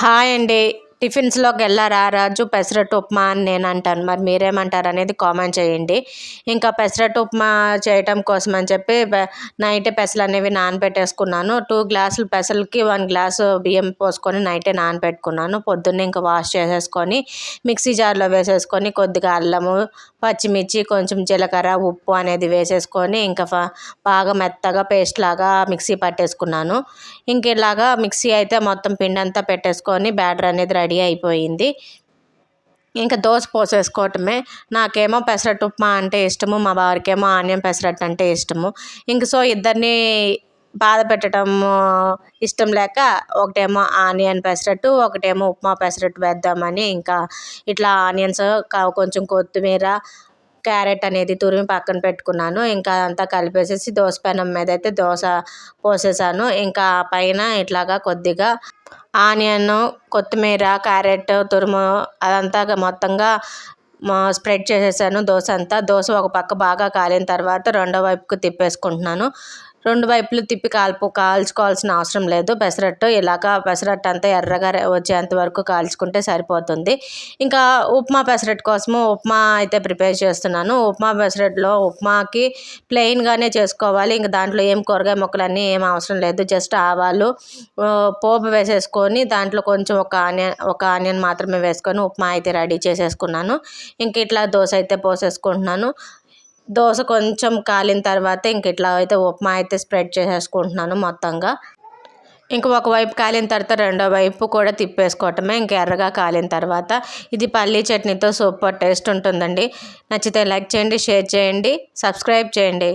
Hi అండి. టిఫిన్స్‌లోకి ఎళ్లారా రాజు పెసరట్టు ఉప్మా అని నేనంటాను. మరి మీరేమంటారనేది కామెంట్ చేయండి. ఇంకా పెసరట్టు ఉప్మా చేయటం కోసం అని చెప్పి నైటే పెసలనేవి నానబెట్టేసుకున్నాను. 2 గ్లాసులు పెసలకి 1 గ్లాసు బియ్యం పోసుకొని నైటే నానబెట్టుకున్నాను. పొద్దున్నే ఇంకా వాష్ చేసేసుకొని మిక్సీ జార్‌లో వేసేసుకొని కొద్దిగా అల్లము, పచ్చిమిర్చి, కొంచెం జీలకర్ర, ఉప్పు అనేది వేసేసుకొని ఇంకా బాగా మెత్తగా పేస్ట్ లాగా మిక్సీ పట్టేసుకున్నాను. ఇంక ఇలాగా మిక్సీ అయితే మొత్తం పిండంతా పెట్టేసుకొని బ్యాటర్ అనేది రెడీ అయిపోయింది. ఇంకా దోస పోసేసుకోవటమే. నాకేమో పెసరట్టు ఉప్మా అంటే ఇష్టము. మా వారికేమో ఆనియన్ పెసరట్టు అంటే ఇష్టము. సో ఇద్దరిని బాధ పెట్టడము ఇష్టం లేక ఒకటేమో ఆనియన్ పెసరట్టు, ఒకటేమో ఉప్మా పెసరట్టు వేద్దామని ఇంకా ఇట్లా ఆనియన్స్, కొంచెం కొత్తిమీర, క్యారెట్ అనేది తురిమి పక్కన పెట్టుకున్నాను. ఇంకా అంతా కలిపేసేసి దోస పెనం మీద అయితే దోస పోసేసాను. ఇంకా పైన ఇట్లాగా కొద్దిగా ఆనియన్, కొత్తిమీర, క్యారెట్ తురుము అదంతా మొత్తంగా స్ప్రెడ్ చేసేసాను దోస అంతా. దోస ఒక పక్క బాగా కాలిన తర్వాత రెండో వైపుకు తిప్పేసుకుంటున్నాను. రెండు వైపులు తిప్పి కాల్చుకోవాల్సిన అవసరం లేదు. పెసరట్టు ఇలాగా పెసరట్టు అంతా ఎర్రగా వచ్చేంత వరకు కాల్చుకుంటే సరిపోతుంది. ఇంకా ఉప్మా పెసరట్టు కోసము ఉప్మా అయితే ప్రిపేర్ చేస్తున్నాను. ఉప్మా పెసరట్టులో ఉప్మాకి ప్లెయిన్గానే చేసుకోవాలి. ఇంక దాంట్లో ఏం కూరగాయ ముక్కలన్నీ ఏం అవసరం లేదు. జస్ట్ ఆవాలు, పోపు వేసేసుకొని దాంట్లో కొంచెం ఒక ఆనియన్ మాత్రమే వేసుకొని ఉప్మా అయితే రెడీ చేసేసుకున్నాను. ఇంక ఇట్లా దోశ అయితే పోసేసుకుంటున్నాను. దోశ కొంచెం కాలిన తర్వాత ఇంక ఇట్లా అయితే ఉప్మా అయితే స్ప్రెడ్ చేసేసుకుంటున్నాను మొత్తంగా. ఇంక ఒకవైపు కాలిన తర్వాత రెండో వైపు కూడా తిప్పేసుకోవటమే. ఇంక ఎర్రగా కాలిన తర్వాత ఇది పల్లీ చట్నీతో సూపర్ టేస్ట్ ఉంటుందండి. నచ్చితే లైక్ చేయండి, షేర్ చేయండి, సబ్స్క్రైబ్ చేయండి.